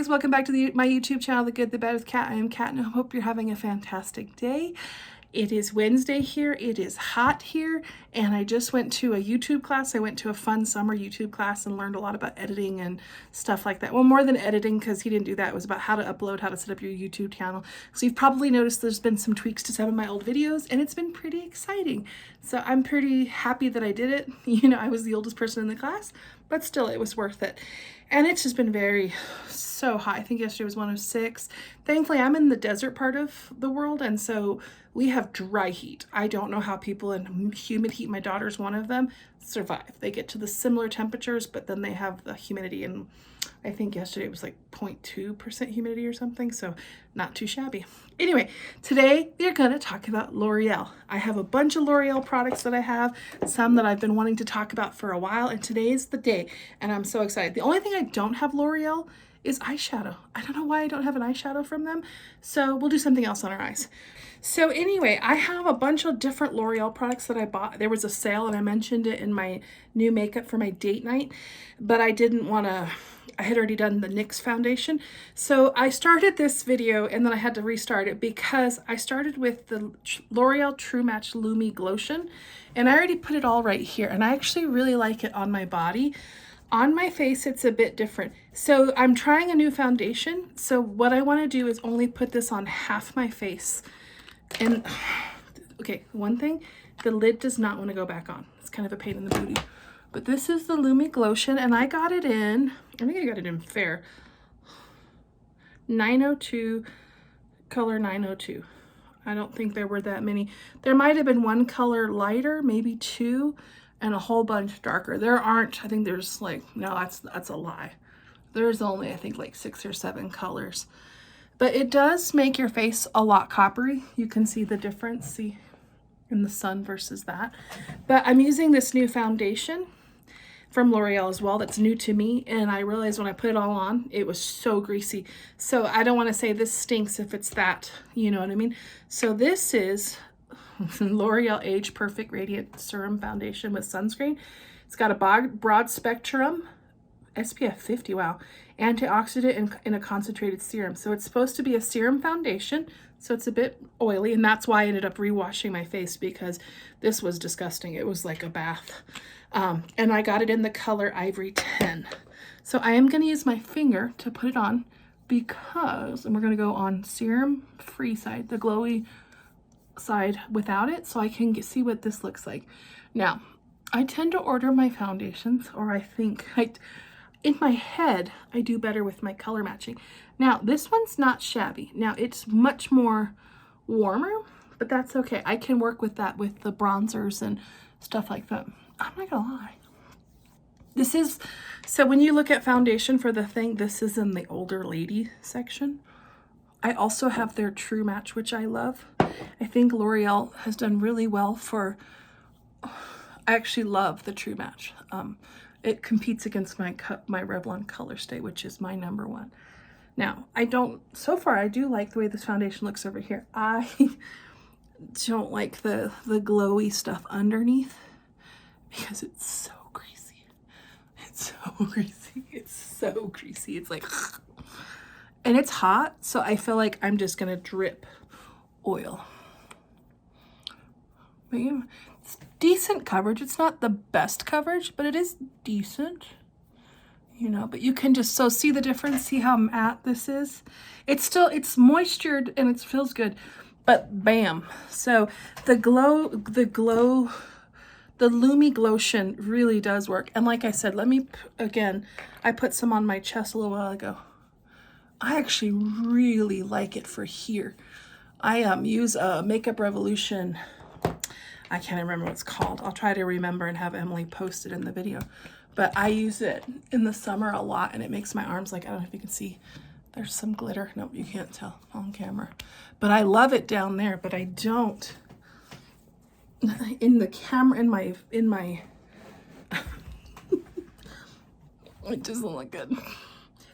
guys, welcome back to my YouTube channel, The Good, The Bad with Kat. I am Kat and I hope you're having a fantastic day. It is Wednesday here, it is hot here, and I just went to a YouTube class. I went to a fun summer YouTube class and learned a lot about editing and stuff like that. Well, more than editing, because he didn't do that. It was about how to upload, how to set up your YouTube channel. So you've probably noticed there's been some tweaks to some of my old videos, and it's been pretty exciting. So I'm pretty happy that I did it. You know, I was the oldest person in the class, but still it was worth it. And it's just been so hot. I think yesterday was 106. Thankfully, I'm in the desert part of the world, and so we have dry heat. I don't know how people in humid heat, my daughter's one of them, survive. They get to the similar temperatures, but then they have the humidity, and I think yesterday it was like 0.2% humidity or something, so not too shabby. Anyway, today we're gonna talk about L'Oreal. I have a bunch of L'Oreal products that I have, some that I've been wanting to talk about for a while, and today's the day, and I'm so excited. The only thing I don't have L'Oreal is eyeshadow. I don't know why I don't have an eyeshadow from them, so we'll do something else on our eyes. So anyway, I have a bunch of different L'Oreal products that I bought. There was a sale and I mentioned it in my new makeup for my date night, but I didn't want to, I had already done the NYX foundation. So I started this video and then I had to restart it because I started with the L'Oreal True Match Lumi Glotion, and I already put it all right here, and I actually really like it on my body. On my face, it's a bit different. So I'm trying a new foundation. So what I want to do is only put this on half my face. And okay, one thing, the lid does not want to go back on. It's kind of a pain in the booty. But this is the Lumi Glotion, and I got it in, I think I got it in Fair. 902, color 902. I don't think there were that many. There might have been one color lighter, maybe two, and a whole bunch darker. There aren't, I think there's like, no, that's a lie. There's only, I think, like 6 or 7 colors. But it does make your face a lot coppery. You can see the difference, see, in the sun versus that. But I'm using this new foundation from L'Oreal as well that's new to me, and I realized when I put it all on, it was so greasy. So I don't want to say this stinks if it's that, you know what I mean? So this is L'Oreal Age Perfect Radiant Serum Foundation with sunscreen. It's got a broad spectrum, SPF 50, wow, antioxidant in a concentrated serum. So it's supposed to be a serum foundation, so it's a bit oily, and that's why I ended up re-washing my face, because this was disgusting. It was like a bath. And I got it in the color Ivory 10. So I am going to use my finger to put it on because, and we're going to go on serum free side, the glowy side without it, so I can see what this looks like. Now, I tend to order my foundations, or I think in my head, I do better with my color matching. Now, this one's not shabby. Now, it's much more warmer, but that's okay. I can work with that with the bronzers and stuff like that. I'm not gonna lie. This is, so when you look at foundation for the thing, this is in the older lady section. I also have their True Match, which I love. I think L'Oreal has done really well for, I actually love the True Match. It competes against my Revlon Color Stay, which is my #1. Now, so far I do like the way this foundation looks over here. I don't like the glowy stuff underneath because it's so greasy. It's so greasy. It's so greasy. It's like, and it's hot, so I feel like I'm just gonna drip oil. But yeah, it's decent coverage. It's not the best coverage, but it is decent, you know. But you can just see the difference. See how matte this is? It's moistured and it feels good, but bam. So the Lumi Glotion really does work. And like I said, again, I put some on my chest a little while ago. I actually really like it for here. I use a Makeup Revolution, I can't remember what it's called. I'll try to remember and have Emily post it in the video. But I use it in the summer a lot, and it makes my arms, like, I don't know if you can see, there's some glitter. Nope, you can't tell on camera. But I love it down there, but I don't in the camera, in my it doesn't look good.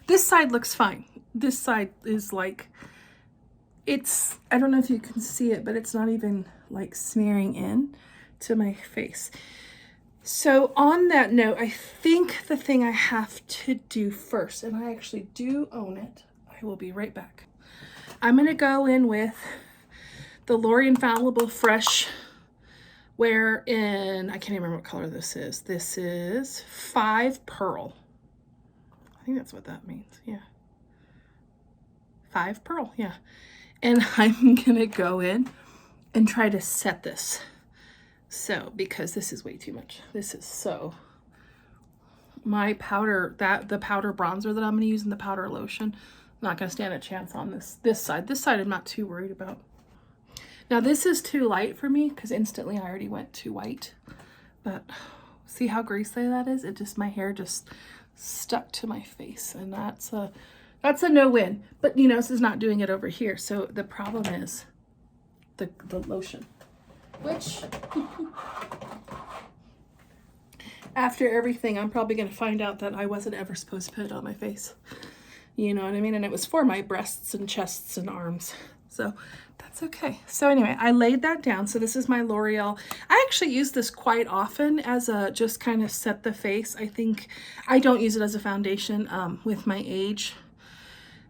This side looks fine. This side is like, I don't know if you can see it, but it's not even like smearing in to my face. So on that note, I think the thing I have to do first, and I actually do own it, I will be right back. I'm going to go in with the L'Oreal Infallible Fresh Wear in, I can't even remember what color this is. This is 5 Pearl. I think that's what that means. Yeah. 5 Pearl. Yeah. And I'm going to go in and try to set this. So, because this is way too much. This is so, my powder, the powder bronzer that I'm going to use in the powder lotion, I'm not going to stand a chance on this side. This side I'm not too worried about. Now this is too light for me because instantly I already went too white. But see how greasy that is? It just, my hair just stuck to my face, and that's a no-win. But you know, this is not doing it over here. So the problem is the lotion, which after everything, I'm probably going to find out that I wasn't ever supposed to put it on my face. You know what I mean? And it was for my breasts and chests and arms. So that's okay. So anyway, I laid that down. So this is my L'Oreal. I actually use this quite often as a just kind of set the face. I think I don't use it as a foundation with my age.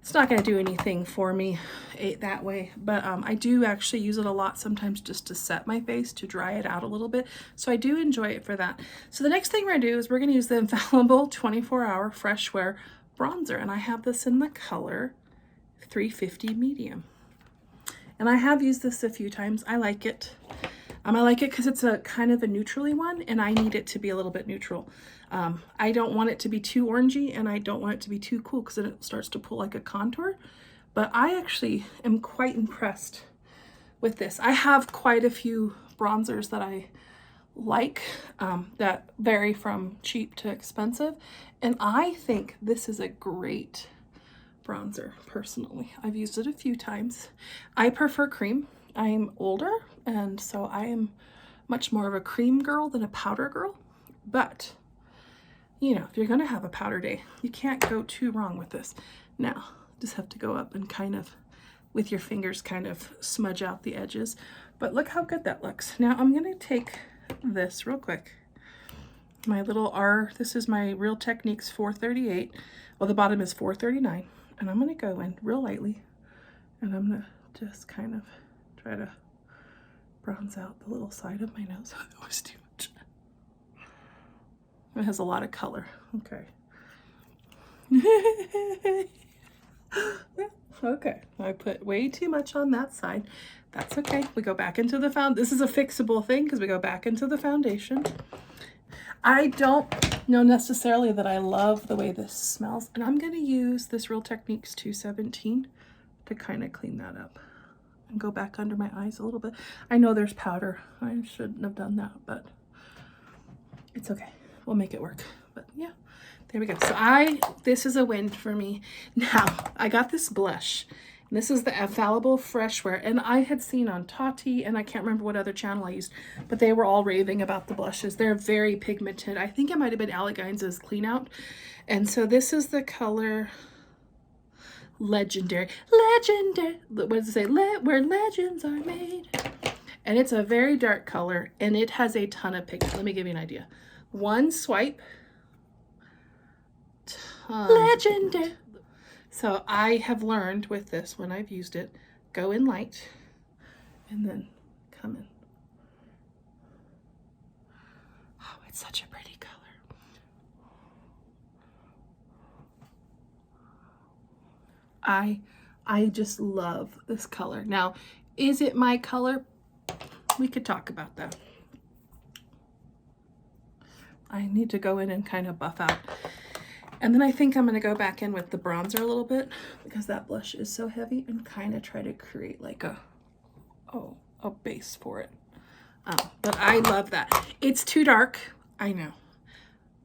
It's not going to do anything for me that way, but I do actually use it a lot sometimes just to set my face, to dry it out a little bit. So I do enjoy it for that. So the next thing we're going to do is we're going to use the Infallible 24-Hour Fresh Wear Bronzer, and I have this in the color 350 Medium. And I have used this a few times. I like it. I like it because it's a kind of a neutrally one, and I need it to be a little bit neutral. I don't want it to be too orangey, and I don't want it to be too cool because then it starts to pull like a contour. But I actually am quite impressed with this. I have quite a few bronzers that I like that vary from cheap to expensive, and I think this is a great bronzer personally. I've used it a few times. I prefer cream. I'm older, and so I am much more of a cream girl than a powder girl. But, you know, if you're going to have a powder day, you can't go too wrong with this. Now, just have to go up and kind of, with your fingers, kind of smudge out the edges. But look how good that looks. Now, I'm going to take this real quick. My little this is my Real Techniques 438. Well, the bottom is 439. And I'm going to go in real lightly, and I'm going to just kind of try to bronze out the little side of my nose. That was too much. It has a lot of color. Okay. Okay. I put way too much on that side. That's okay. We go back into the this is a fixable thing because we go back into the foundation. I don't know necessarily that I love the way this smells, and I'm going to use this Real Techniques 217 to kind of clean that up and go back under my eyes a little bit. I know there's powder. I shouldn't have done that, but it's okay. We'll make it work. But yeah, there we go. So this is a win for me. Now, I got this blush. And this is the Infallible Fresh Wear, and I had seen on Tati, and I can't remember what other channel I used, but they were all raving about the blushes. They're very pigmented. I think it might have been Alleghines' Clean Out. And so this is the color Legendary. Legendary. What does it say? Where legends are made. And it's a very dark color, and it has a ton of pigment. Let me give you an idea. One swipe. Legendary. So I have learned with this, when I've used it, go in light and then come in. Oh, it's such a pretty color. I just love this color. Now, is it my color? We could talk about that. I need to go in and kind of buff out. And then I think I'm going to go back in with the bronzer a little bit because that blush is so heavy, and kind of try to create like a base for it. But I love that. It's too dark, I know.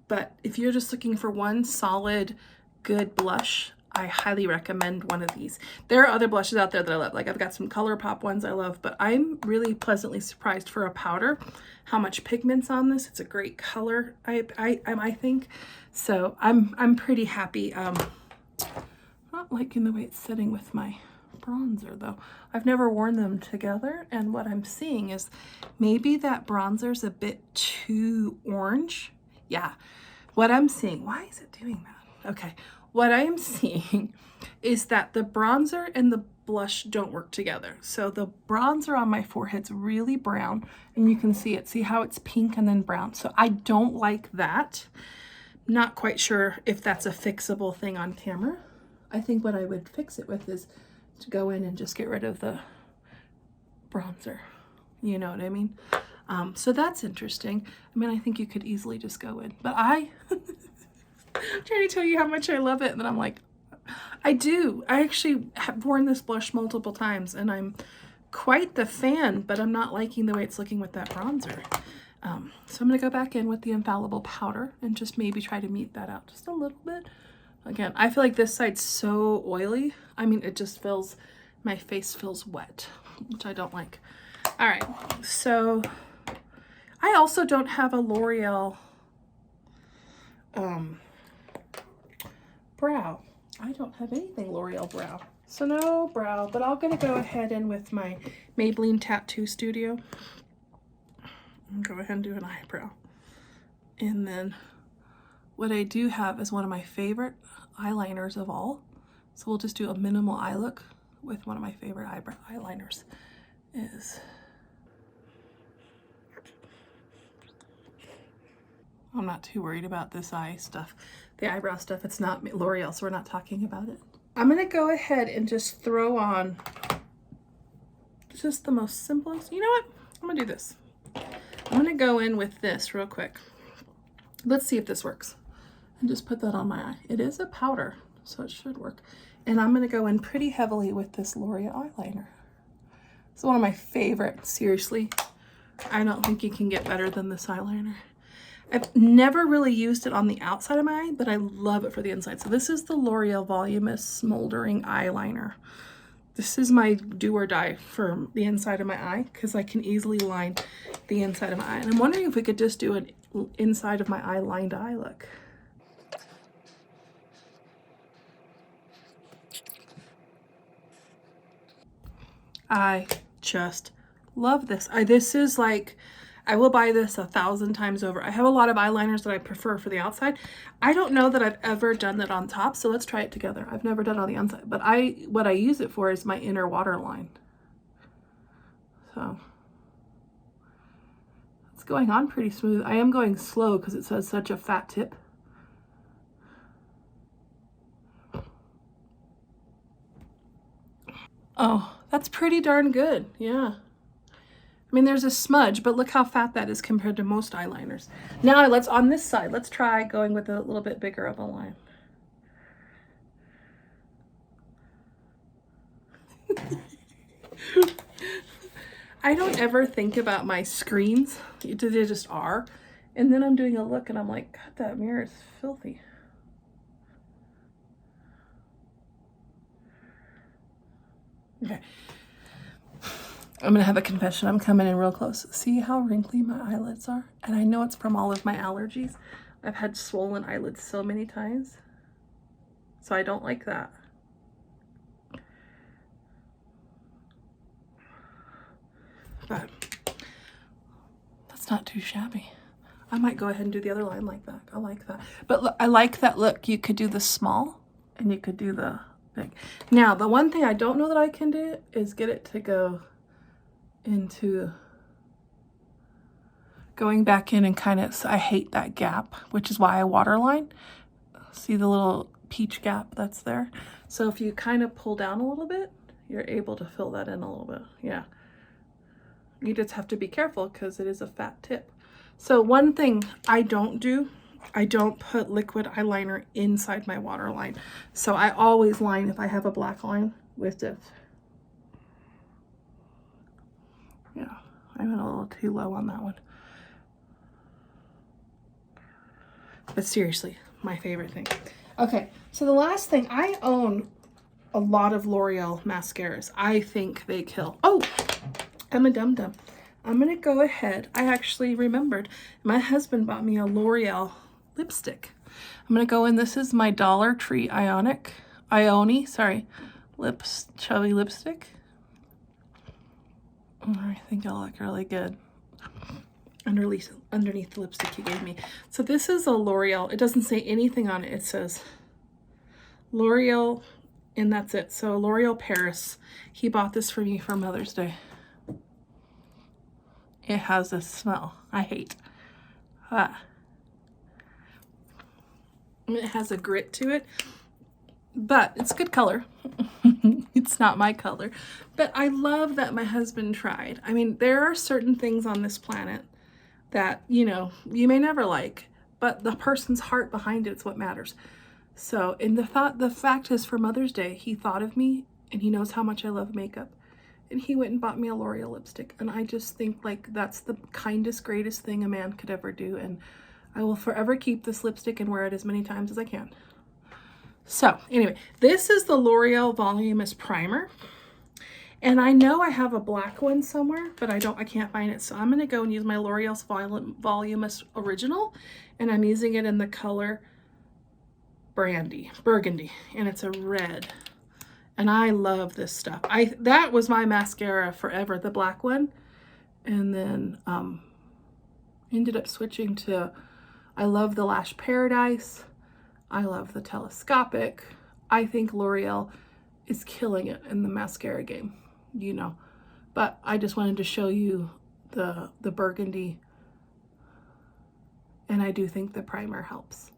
But if you're just looking for one solid, good blush, I highly recommend one of these. There are other blushes out there that I love. Like I've got some ColourPop ones I love, but I'm really pleasantly surprised for a powder how much pigment's on this. It's a great color, I think. So I'm pretty happy. Not liking the way it's sitting with my bronzer though. I've never worn them together, and what I'm seeing is maybe that bronzer's a bit too orange. Yeah, what I'm seeing, why is it doing that? Okay, what I am seeing is that the bronzer and the blush don't work together. So the bronzer on my forehead's really brown, and you can see it. See how it's pink and then brown? So I don't like that. Not quite sure if that's a fixable thing on camera. I think what I would fix it with is to go in and just get rid of the bronzer. You know what I mean? So that's interesting. I mean, I think you could easily just go in, but I'm trying to tell you how much I love it, and then I'm like, I do. I actually have worn this blush multiple times, and I'm quite the fan, but I'm not liking the way it's looking with that bronzer. So I'm going to go back in with the Infallible powder and just maybe try to meet that out just a little bit. Again, I feel like this side's so oily. I mean, it just feels, my face feels wet, which I don't like. All right, so I also don't have a L'Oreal brow. I don't have anything L'Oreal brow. So no brow, but I'm gonna go ahead and with my Maybelline Tattoo Studio, go ahead and do an eyebrow. And then what I do have is one of my favorite eyeliners of all. So we'll just do a minimal eye look with one of my favorite eyeliners. I'm not too worried about this eye stuff. The eyebrow stuff, it's not L'Oreal, so we're not talking about it. I'm gonna go ahead and just throw on just the most simplest. You know what? I'm gonna do this. I'm gonna go in with this real quick. Let's see if this works. And just put that on my eye. It is a powder, so it should work. And I'm gonna go in pretty heavily with this L'Oreal eyeliner. It's one of my favorites, seriously. I don't think you can get better than this eyeliner. I've never really used it on the outside of my eye, but I love it for the inside. So this is the L'Oreal Voluminous Smoldering Eyeliner. This is my do or die for the inside of my eye because I can easily line the inside of my eye. And I'm wondering if we could just do an inside of my eye lined eye look. I just love this. This is like, I will buy this 1,000 times over. I have a lot of eyeliners that I prefer for the outside. I don't know that I've ever done that on top, so let's try it together. I've never done it on the inside, but what I use it for is my inner waterline. So it's going on pretty smooth. I am going slow because it says such a fat tip. Oh, that's pretty darn good, yeah. I mean, there's a smudge, but look how fat that is compared to most eyeliners. Now let's, on this side, let's try going with a little bit bigger of a line. I don't ever think about my screens. They just are. And then I'm doing a look and I'm like, God, that mirror is filthy. Okay. I'm gonna have a confession. I'm coming in real close. See how wrinkly my eyelids are? And I know it's from all of my allergies. I've had swollen eyelids so many times. So I don't like that. But that's not too shabby. I might go ahead and do the other line like that. I like that. But look, I like that look. You could do the small and you could do the big. Now, the one thing I don't know that I can do is get it to go into going back in and kind of, I hate that gap, which is why I waterline. See the little peach gap that's there? So if you kind of pull down a little bit, you're able to fill that in a little bit. Yeah. You just have to be careful because it is a fat tip. So one thing I don't do, I don't put liquid eyeliner inside my waterline. So I always line, if I have a black line, with this. Yeah, I went a little too low on that one. But seriously, my favorite thing. Okay, so the last thing, I own a lot of L'Oreal mascaras. I think they kill. Oh, I'm a dum-dum. I'm gonna go ahead. I actually remembered my husband bought me a L'Oreal lipstick. I'm gonna go in. This is my Dollar Tree Ioni chubby lipstick. I think it'll look really good underneath the lipstick you gave me. So this is a L'Oreal. It doesn't say anything on it. It says L'Oreal, and that's it. So L'Oreal Paris. He bought this for me for Mother's Day. It has this smell I hate. It has a grit to it, but it's good color. It's not my color, but I love that my husband tried. I mean, there are certain things on this planet that, you know, you may never like, but the person's heart behind it's what matters. So, and the fact is, for Mother's Day, he thought of me, and he knows how much I love makeup, and he went and bought me a L'Oreal lipstick. And I just think, like, that's the kindest, greatest thing a man could ever do. And I will forever keep this lipstick and wear it as many times as I can. So anyway, this is the L'Oreal Voluminous Primer. And I know I have a black one somewhere, but I can't find it. So I'm going to go and use my L'Oreal's Voluminous Original. And I'm using it in the color Burgundy. And it's a red. And I love this stuff. That was my mascara forever, the black one. And then ended up switching to, I love the Lash Paradise. I love the Telescopic. I think L'Oreal is killing it in the mascara game, you know. But I just wanted to show you the burgundy. And I do think the primer helps.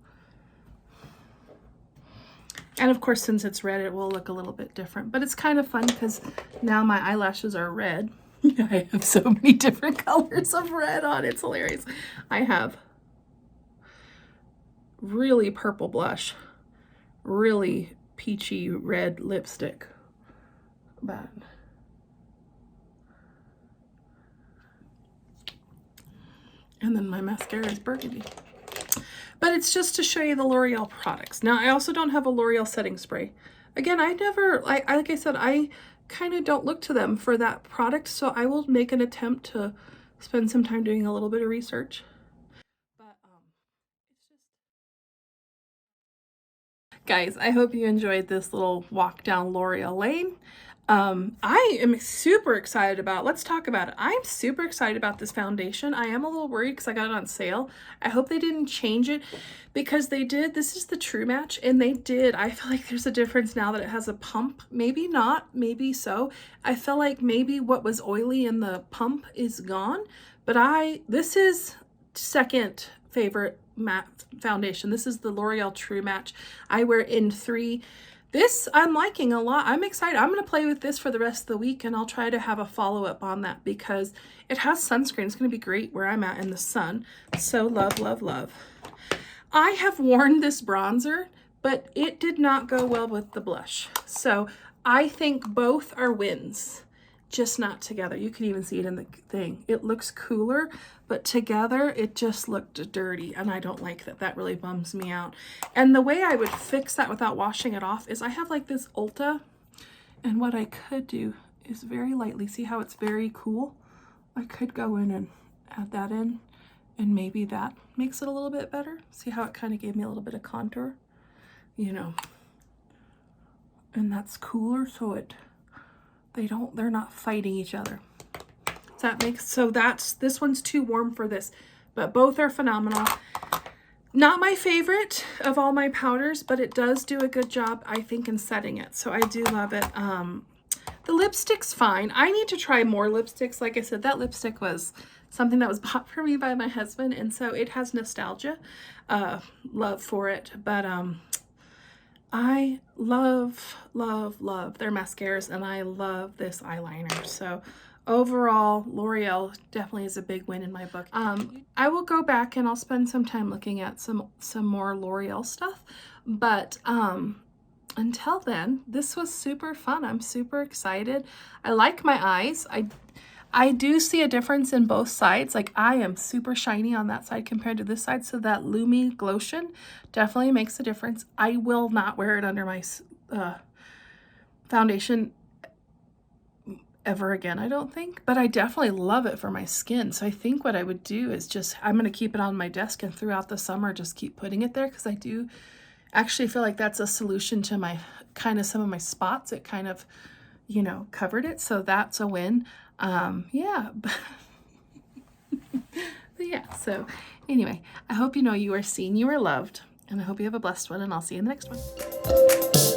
And of course, since it's red, it will look a little bit different. But it's kind of fun because now my eyelashes are red. I have so many different colors of red on. It's hilarious. I have really purple blush, really peachy red lipstick, but and then my mascara is burgundy. But it's just to show you the L'Oreal products. Now, I also don't have a L'Oreal setting spray. Again, I never, like I said, I kind of don't look to them for that product, so I will make an attempt to spend some time doing a little bit of research. But it's just, guys, I hope you enjoyed this little walk down L'Oreal Lane. I am super excited about, let's talk about it. I'm super excited about this foundation. I am a little worried because I got it on sale. I hope they didn't change it, because they did. This is the True Match, and they did. I feel like there's a difference now that it has a pump. Maybe not, maybe so. I feel like maybe what was oily in the pump is gone, but this is second favorite matte foundation. This is the L'Oreal True Match. I wear in 3. This I'm liking a lot. I'm excited. I'm going to play with this for the rest of the week, and I'll try to have a follow-up on that because it has sunscreen. It's going to be great where I'm at in the sun. So love, love, love. I have worn this bronzer, but it did not go well with the blush. So I think both are wins, just not together. You can even see it in the thing. It looks cooler, but together it just looked dirty, and I don't like that. That really bums me out. And the way I would fix that without washing it off is I have like this Ulta, and what I could do is very lightly, see how it's very cool? I could go in and add that in, and maybe that makes it a little bit better. See how it kind of gave me a little bit of contour, you know, and that's cooler, so they're not fighting each other. That makes, so this one's too warm for this, but both are phenomenal. Not my favorite of all my powders, but it does do a good job, I think, in setting it. So I do love it. The lipstick's fine. I need to try more lipsticks. Like I said, that lipstick was something that was bought for me by my husband, and so it has nostalgia, love for it. But I love, love, love their mascaras, and I love this eyeliner. So overall, L'Oreal definitely is a big win in my book. I will go back and I'll spend some time looking at some more L'Oreal stuff. But until then, this was super fun. I'm super excited. I like my eyes. I do see a difference in both sides. Like, I am super shiny on that side compared to this side. So that Lumi Glotion definitely makes a difference. I will not wear it under my foundation ever again, I don't think, but I definitely love it for my skin. So I think what I would do is I'm going to keep it on my desk, and throughout the summer just keep putting it there, because I do Actually, I feel like that's a solution to my kind of some of my spots. It kind of, you know, covered it. So that's a win. Yeah. But yeah, so anyway, I hope you know you are seen, you are loved, and I hope you have a blessed one, and I'll see you in the next one.